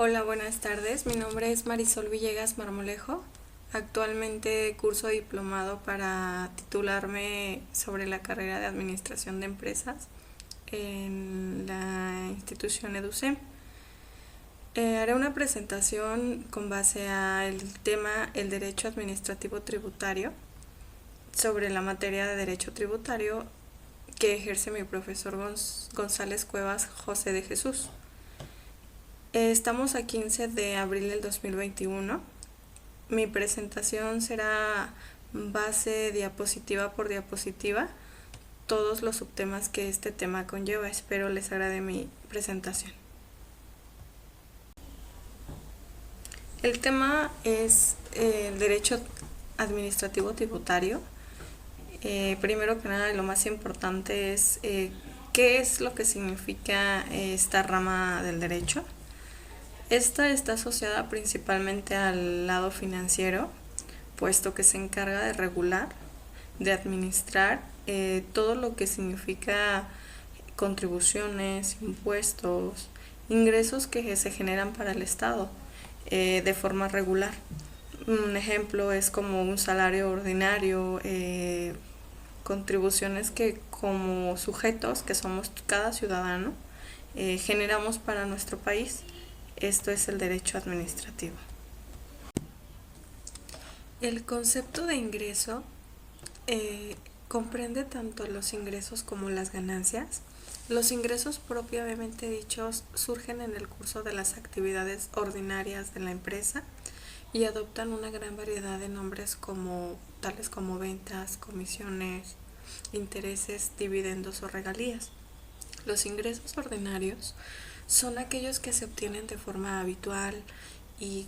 Hola, buenas tardes. Mi nombre es Marisol Villegas Marmolejo. Actualmente curso diplomado para titularme sobre la carrera de Administración de Empresas en la institución EduCem. Haré una presentación con base al tema el Derecho Administrativo Tributario sobre la materia de Derecho Tributario que ejerce mi profesor González Cuevas José de Jesús. Estamos a 15 de abril del 2021. Mi presentación será base diapositiva por diapositiva, todos los subtemas que este tema conlleva. Espero les agrade mi presentación. El tema es el derecho administrativo tributario. Primero que nada, lo más importante es qué es lo que significa esta rama del derecho. Esta está asociada principalmente al lado financiero, puesto que se encarga de regular, de administrar todo lo que significa contribuciones, impuestos, ingresos que se generan para el Estado de forma regular. Un ejemplo es como un salario ordinario, contribuciones que como sujetos, que somos cada ciudadano, generamos para nuestro país. Esto es el derecho administrativo. El concepto de ingreso comprende tanto los ingresos como las ganancias. Los ingresos propiamente dichos surgen en el curso de las actividades ordinarias de la empresa y adoptan una gran variedad de nombres tales como ventas, comisiones, intereses, dividendos o regalías. Los ingresos ordinarios son aquellos que se obtienen de forma habitual y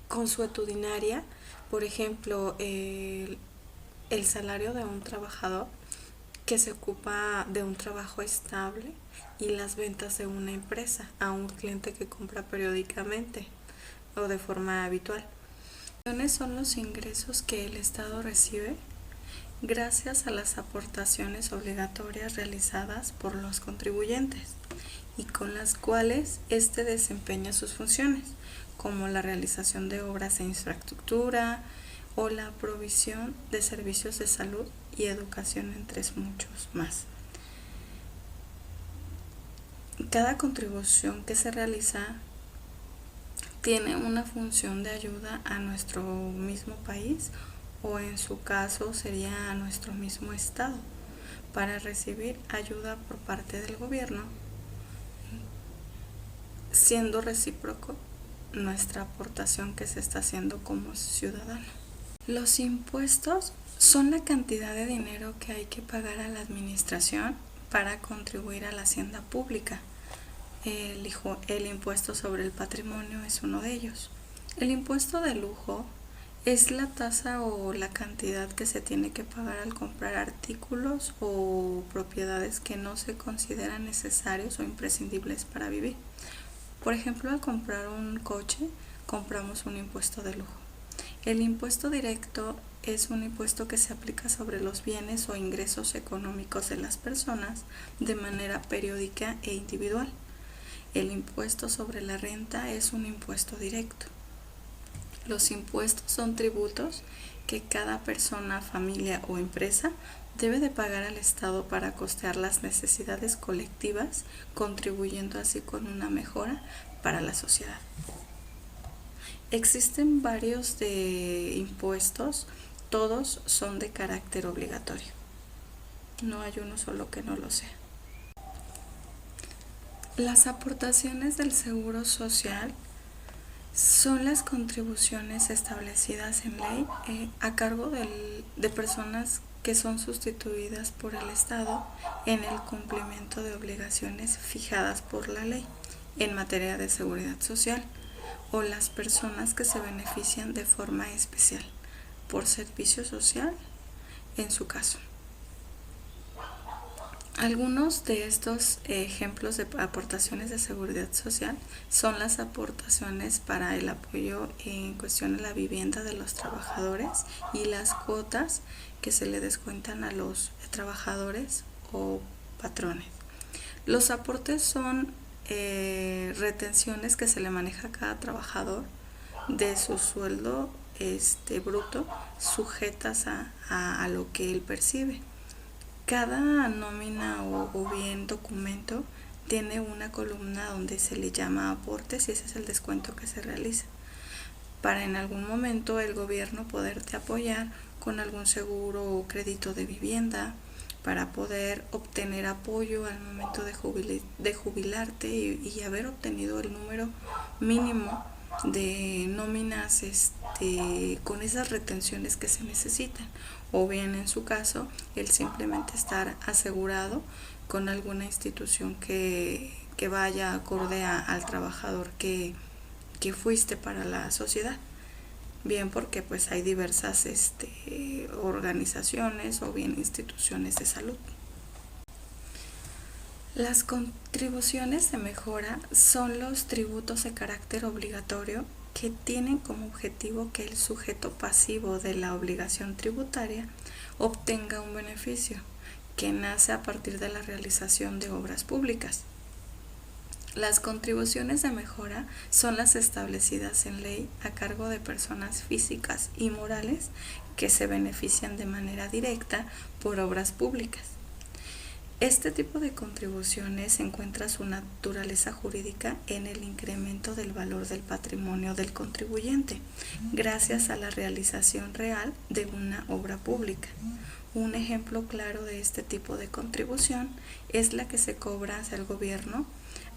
consuetudinaria. Por ejemplo, el salario de un trabajador que se ocupa de un trabajo estable y las ventas de una empresa a un cliente que compra periódicamente o de forma habitual. Son los ingresos que el Estado recibe gracias a las aportaciones obligatorias realizadas por los contribuyentes y con las cuales éste desempeña sus funciones, como la realización de obras de infraestructura o la provisión de servicios de salud y educación, entre muchos más. Cada contribución que se realiza tiene una función de ayuda a nuestro mismo país o en su caso sería a nuestro mismo estado para recibir ayuda por parte del gobierno, siendo recíproco nuestra aportación que se está haciendo como ciudadano. Los impuestos son la cantidad de dinero que hay que pagar a la administración para contribuir a la hacienda pública. El impuesto sobre el patrimonio es uno de ellos. El impuesto de lujo es la tasa o la cantidad que se tiene que pagar al comprar artículos o propiedades que no se consideran necesarios o imprescindibles para vivir. Por ejemplo, al comprar un coche, compramos un impuesto de lujo. El impuesto directo es un impuesto que se aplica sobre los bienes o ingresos económicos de las personas de manera periódica e individual. El impuesto sobre la renta es un impuesto directo. Los impuestos son tributos que cada persona, familia o empresa debe de pagar al Estado para costear las necesidades colectivas, contribuyendo así con una mejora para la sociedad. Existen varios de impuestos, todos son de carácter obligatorio. No hay uno solo que no lo sea. Las aportaciones del Seguro Social son las contribuciones establecidas en ley a cargo de personas que son sustituidas por el Estado en el cumplimiento de obligaciones fijadas por la ley en materia de seguridad social o las personas que se benefician de forma especial por servicio social en su caso. Algunos de estos ejemplos de aportaciones de seguridad social son las aportaciones para el apoyo en cuestión de la vivienda de los trabajadores y las cuotas que se le descuentan a los trabajadores o patrones. Los aportes son retenciones que se le maneja a cada trabajador de su sueldo bruto, sujetas a lo que él percibe. Cada nómina o bien documento tiene una columna donde se le llama aportes y ese es el descuento que se realiza para en algún momento el gobierno poderte apoyar con algún seguro o crédito de vivienda, para poder obtener apoyo al momento de jubilarte y haber obtenido el número mínimo de nóminas con esas retenciones que se necesitan, o bien en su caso el simplemente estar asegurado con alguna institución que vaya acorde al trabajador que fuiste para la sociedad, bien porque pues hay diversas organizaciones o bien instituciones de salud. Las contribuciones de mejora son los tributos de carácter obligatorio que tienen como objetivo que el sujeto pasivo de la obligación tributaria obtenga un beneficio que nace a partir de la realización de obras públicas. Las contribuciones de mejora son las establecidas en ley a cargo de personas físicas y morales que se benefician de manera directa por obras públicas. Este tipo de contribuciones encuentra su naturaleza jurídica en el incremento del valor del patrimonio del contribuyente, gracias a la realización real de una obra pública. Un ejemplo claro de este tipo de contribución es la que se cobra hacia el gobierno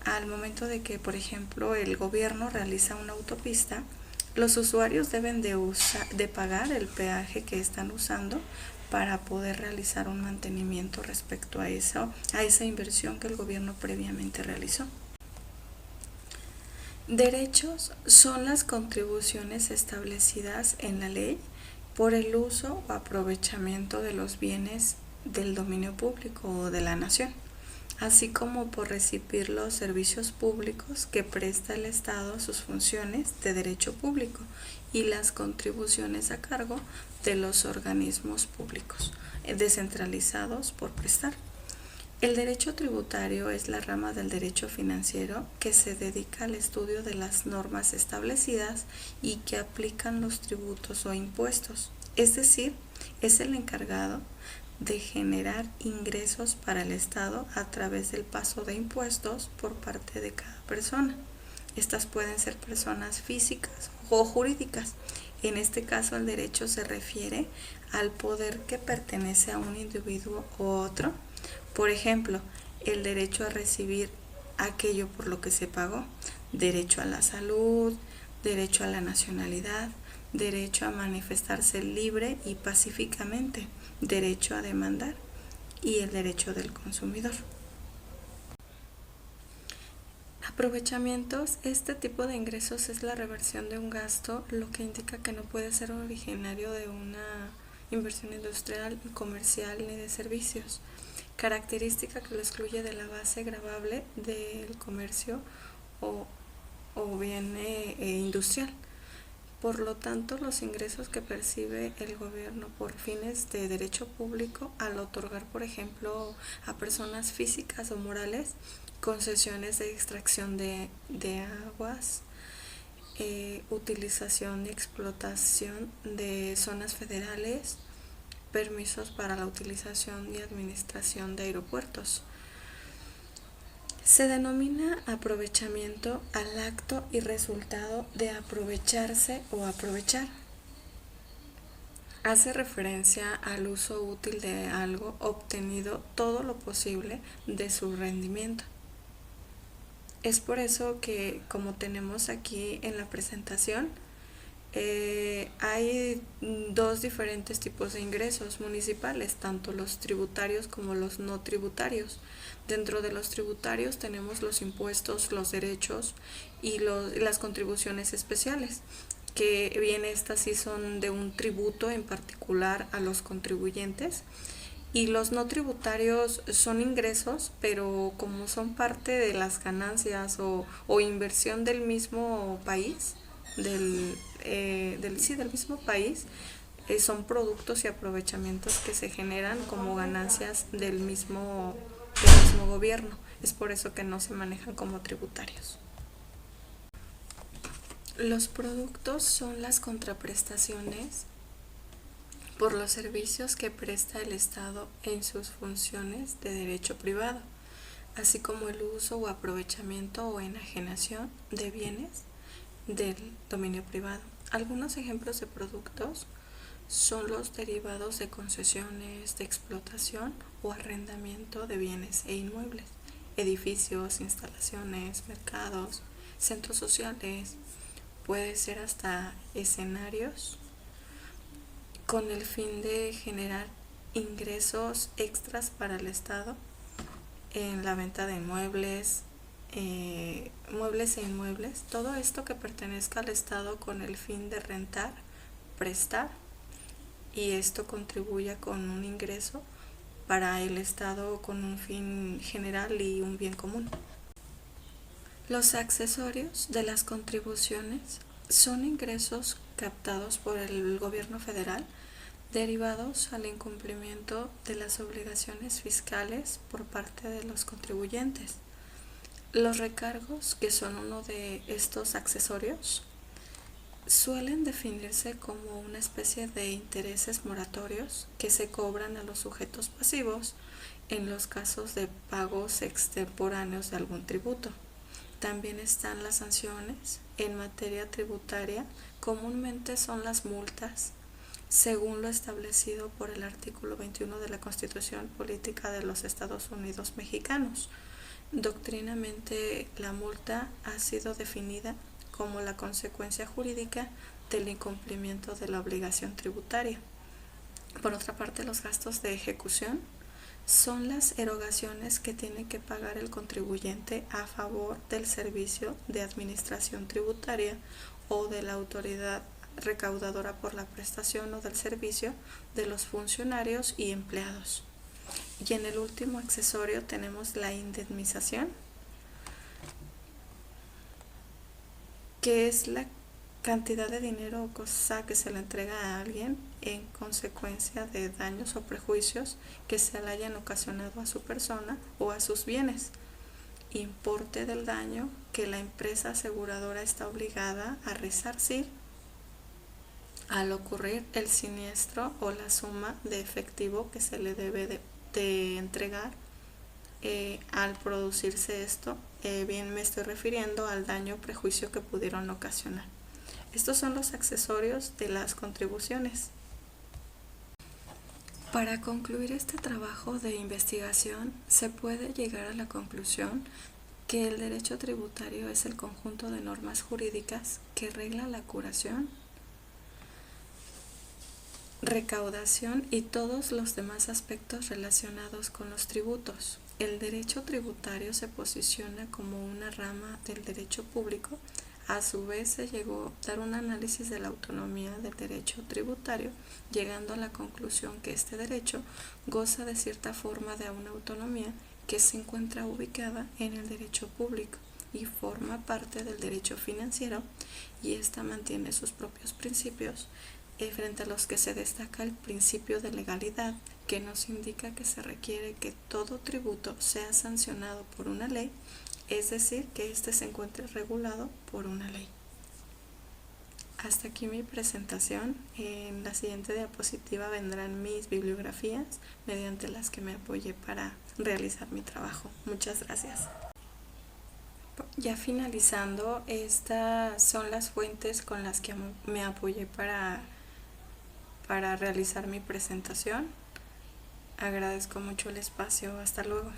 al momento de que, por ejemplo, el gobierno realiza una autopista. Los usuarios deben de pagar el peaje que están usando para poder realizar un mantenimiento respecto a esa inversión que el gobierno previamente realizó. Derechos son las contribuciones establecidas en la ley por el uso o aprovechamiento de los bienes del dominio público o de la nación, así como por recibir los servicios públicos que presta el Estado a sus funciones de derecho público y las contribuciones a cargo de los organismos públicos descentralizados por prestar. El derecho tributario es la rama del derecho financiero que se dedica al estudio de las normas establecidas y que aplican los tributos o impuestos, es decir, es el encargado de generar ingresos para el Estado a través del paso de impuestos por parte de cada persona. Estas pueden ser personas físicas o jurídicas. En este caso, el derecho se refiere al poder que pertenece a un individuo u otro. Por ejemplo, el derecho a recibir aquello por lo que se pagó, derecho a la salud, derecho a la nacionalidad, derecho a manifestarse libre y pacíficamente, derecho a demandar y el derecho del consumidor. Aprovechamientos. Este tipo de ingresos es la reversión de un gasto, lo que indica que no puede ser originario de una inversión industrial, comercial ni de servicios. Característica que lo excluye de la base gravable del comercio o bien industrial. Por lo tanto, los ingresos que percibe el gobierno por fines de derecho público al otorgar, por ejemplo, a personas físicas o morales concesiones de extracción de aguas, utilización y explotación de zonas federales, permisos para la utilización y administración de aeropuertos. Se denomina aprovechamiento al acto y resultado de aprovecharse o aprovechar. Hace referencia al uso útil de algo obtenido todo lo posible de su rendimiento. Es por eso que, como tenemos aquí en la presentación, hay dos diferentes tipos de ingresos municipales, tanto los tributarios como los no tributarios. Dentro de los tributarios tenemos los impuestos, los derechos y las contribuciones especiales, que bien estas sí son de un tributo en particular a los contribuyentes. Y los no tributarios son ingresos, pero como son parte de las ganancias o inversión del mismo país, del mismo país, son productos y aprovechamientos que se generan como ganancias del mismo gobierno. Es por eso que no se manejan como tributarios. Los productos son las contraprestaciones por los servicios que presta el Estado en sus funciones de derecho privado, así como el uso o aprovechamiento o enajenación de bienes del dominio privado. Algunos ejemplos de productos son los derivados de concesiones, de explotación o arrendamiento de bienes e inmuebles, edificios, instalaciones, mercados, centros sociales, puede ser hasta escenarios con el fin de generar ingresos extras para el Estado en la venta de muebles e inmuebles, todo esto que pertenezca al Estado con el fin de rentar, prestar, y esto contribuya con un ingreso para el Estado con un fin general y un bien común. Los accesorios de las contribuciones son ingresos captados por el gobierno federal derivados al incumplimiento de las obligaciones fiscales por parte de los contribuyentes. Los recargos, que son uno de estos accesorios, suelen definirse como una especie de intereses moratorios que se cobran a los sujetos pasivos en los casos de pagos extemporáneos de algún tributo. También están las sanciones en materia tributaria, comúnmente son las multas, según lo establecido por el artículo 21 de la Constitución Política de los Estados Unidos Mexicanos. Doctrinamente, la multa ha sido definida como la consecuencia jurídica del incumplimiento de la obligación tributaria. Por otra parte, los gastos de ejecución son las erogaciones que tiene que pagar el contribuyente a favor del servicio de administración tributaria o de la autoridad recaudadora por la prestación o del servicio de los funcionarios y empleados. Y en el último accesorio tenemos la indemnización, que es la cantidad de dinero o cosa que se le entrega a alguien en consecuencia de daños o prejuicios que se le hayan ocasionado a su persona o a sus bienes. Importe del daño que la empresa aseguradora está obligada a resarcir al ocurrir el siniestro o la suma de efectivo que se le debe de entregar al producirse esto. Bien, me estoy refiriendo al daño o prejuicio que pudieron ocasionar. Estos son los accesorios de las contribuciones. Para concluir este trabajo de investigación, se puede llegar a la conclusión que el derecho tributario es el conjunto de normas jurídicas que regla la curación, recaudación y todos los demás aspectos relacionados con los tributos. El derecho tributario se posiciona como una rama del derecho público. A su vez, se llegó a dar un análisis de la autonomía del derecho tributario, llegando a la conclusión que este derecho goza de cierta forma de una autonomía que se encuentra ubicada en el derecho público y forma parte del derecho financiero, y ésta mantiene sus propios principios, frente a los que se destaca el principio de legalidad, que nos indica que se requiere que todo tributo sea sancionado por una ley, es decir, que éste se encuentre regulado por una ley. Hasta aquí mi presentación. En la siguiente diapositiva vendrán mis bibliografías mediante las que me apoyé para realizar mi trabajo. Muchas gracias. Ya finalizando, estas son las fuentes con las que me apoyé para realizar mi presentación. Agradezco mucho el espacio. Hasta luego.